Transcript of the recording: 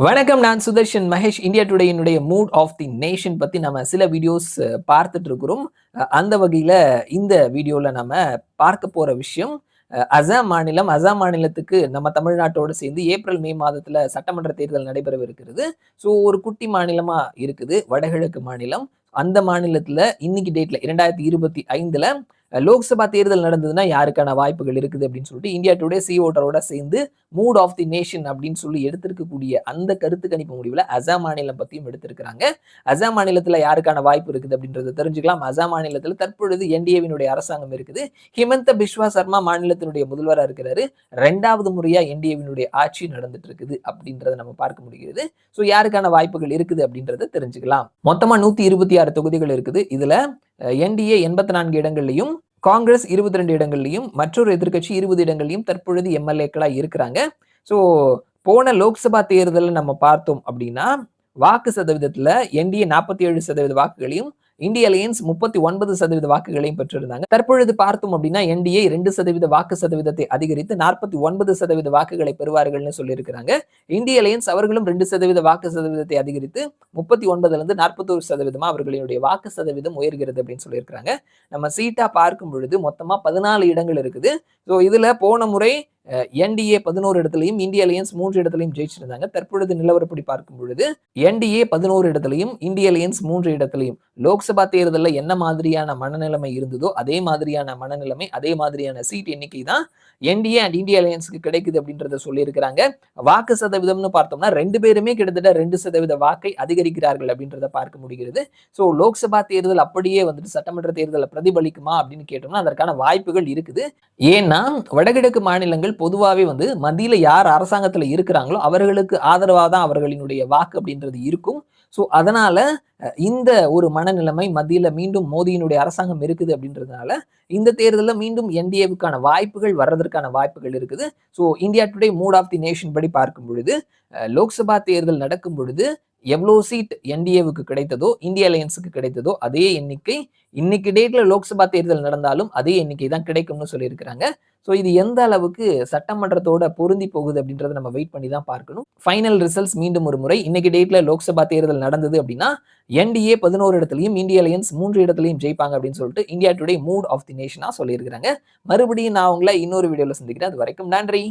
வணக்கம். நான் சுதர்ஷன் மகேஷ். இந்தியா டுடேயினுடைய மூட் ஆஃப் தி நேஷன் பத்தி நம்ம சில வீடியோஸ் பார்த்துட்டு இருக்கிறோம். அந்த வகையில இந்த வீடியோல நம்ம பார்க்க போற விஷயம் அசாம் மாநிலம். அசாம் மாநிலத்துக்கு நம்ம தமிழ்நாட்டோடு சேர்ந்து ஏப்ரல் மே மாதத்துல சட்டமன்ற தேர்தல் நடைபெறவிருக்கிறது. ஸோ ஒரு குட்டி மாநிலமா இருக்குது வடகிழக்கு மாநிலம். அந்த மாநிலத்துல இன்னைக்கு டேட்ல 2025ல லோக்சபா தேர்தல் நடந்ததுன்னா யாருக்கான வாய்ப்புகள் இருக்குது அப்படின்னு சொல்லிட்டு இந்தியா டுடே ஓட்டரோட சேர்ந்து மூட் ஆஃப் தி நேஷன் அப்படின்னு சொல்லி எடுத்திருக்கக்கூடிய அந்த கருத்து கணிப்பு முடிவுல அசாம் மாநிலம் பத்தியும் எடுத்திருக்கிறாங்க. அசாம் மாநிலத்துல யாருக்கான வாய்ப்பு இருக்குது அப்படின்றத தெரிஞ்சுக்கலாம். அசாம் மாநிலத்துல தற்பொழுது என்டிஏவினுடைய அரசாங்கம் இருக்குது. ஹிமந்த பிஸ்வா சர்மா மாநிலத்தினுடைய முதல்வராக இருக்கிறாரு. 2வது முறையா என்டிஏவினுடைய ஆட்சி நடந்துட்டு இருக்குது அப்படின்றத நம்ம பார்க்க முடிகிறது. ஸோ யாருக்கான வாய்ப்புகள் இருக்குது அப்படின்றத தெரிஞ்சுக்கலாம். மொத்தமா 126 தொகுதிகள் இருக்குது. இதுல என்டிஏ 84 இடங்கள்லையும், காங்கிரஸ் 22 இடங்கள்லையும், மற்றொரு எதிர்க்கட்சி 20 இடங்கள்லையும் தற்பொழுது எம்எல்ஏக்களா இருக்கிறாங்க. ஸோ போன லோக்சபா தேர்தலில் நம்ம பார்த்தோம் அப்படின்னா வாக்கு சதவீதத்துல என்டிஏ 47% வாக்குகளையும், இந்திய அலையன்ஸ் 39% வாக்குகளையும் பெற்றிருந்தாங்க. தற்பொழுது பார்த்தோம் அப்படின்னா என்டிஏ 2% வாக்கு சதவீதத்தை அதிகரித்து 49% வாக்குகளை பெறுவார்கள்னு சொல்லியிருக்கிறாங்க. இந்திய அலையன்ஸ் அவர்களும் 2% வாக்கு சதவீதத்தை அதிகரித்து 39லிருந்து 41% அவர்களுடைய வாக்கு சதவீதம் உயர்கிறது அப்படின்னு சொல்லியிருக்கிறாங்க. நம்ம சீட்டா பார்க்கும் பொழுது மொத்தமா 14 இடங்கள் இருக்குது. ஸோ இதுல போன முறை என்டிஏ 11 இடத்துலையும், இந்திய அலையன்ஸ் 3 இடத்துலையும் ஜெயிச்சிருந்தாங்க. தற்பொழுது நிலவரப்படி பார்க்கும் பொழுது என்டிஏ 11 இடத்துலையும், இந்திய அலையன்ஸ் 3 இடத்துலையும். லோக்சபா தேர்தலில் என்ன மாதிரியான மனநிலைமை இருந்ததோ அதே மாதிரியான மனநிலைமை, அதே மாதிரியான சீட் எண்ணிக்கை தான் என்டிஏ அண்ட் இந்திய அலையன்ஸ்க்கு கிடைக்குது அப்படின்றத சொல்லியிருக்கிறாங்க. வாக்கு சதவீதம்னு பார்த்தோம்னா 2 பேருமே கிட்டத்தட்ட 2% வாக்கை அதிகரிக்கிறார்கள் அப்படின்றத பார்க்க முடிகிறது. ஸோ லோக்சபா தேர்தல் அப்படியே வந்துட்டு சட்டமன்ற தேர்தலை பிரதிபலிக்குமா அப்படின்னு கேட்டோம்னா அதற்கான வாய்ப்புகள் இருக்குது. ஏன்னா வடகிழக்கு மாநிலங்கள் பொதுவாகவே வந்து மத்தியில யார் அரசாங்கத்துல இருக்கிறாங்களோ அவர்களுக்கு ஆதரவாக தான் அவர்களினுடைய வாக்கு அப்படின்றது இருக்கும். ஸோ அதனால இந்த ஒரு மனநிலைமை மத்தியில மீண்டும் மோடியினுடைய அரசாங்கம் இருக்குது அப்படின்றதுனால இந்த தேர்தலில் மீண்டும் என்டிஏவுக்கான வாய்ப்புகள் வர்றதற்கான வாய்ப்புகள் இருக்குது. So India today mood of the nation படி பார்க்கும் பொழுது லோக்சபா தேர்தல் நடக்கும் பொழுது எவ்வளோ சீட் என்டிஏவுக்கு கிடைத்ததோ, இந்திய அலையன்ஸுக்கு கிடைத்ததோ அதே எண்ணிக்கை இன்னைக்கு டேட்ல லோக்சபா தேர்தல் நடந்தாலும் அதே எண்ணிக்கை தான் கிடைக்கும்னு சொல்லியிருக்கிறாங்க. ஸோ இது எந்த அளவுக்கு சட்டமன்றத்தோட பொருந்தி போகுது அப்படின்றத நம்ம வெயிட் பண்ணி தான் பார்க்கணும். ஃபைனல் ரிசல்ட்ஸ் மீண்டும் ஒரு முறை இன்னைக்கு டேட்ல லோக்சபா தேர்தல் நடந்தது அப்படின்னா என்டிஏ 11 இடத்துலையும், இந்திய அலையன்ஸ் 3 இடத்துலையும் ஜெயிப்பாங்க அப்படின்னு சொல்லிட்டு India today mood of the நேஷனா சொல்லியிருக்கிறாங்க. மறுபடியும் நான் உங்களை இன்னொரு வீடியோல சந்திக்கிறேன். அது வரைக்கும் நன்றி.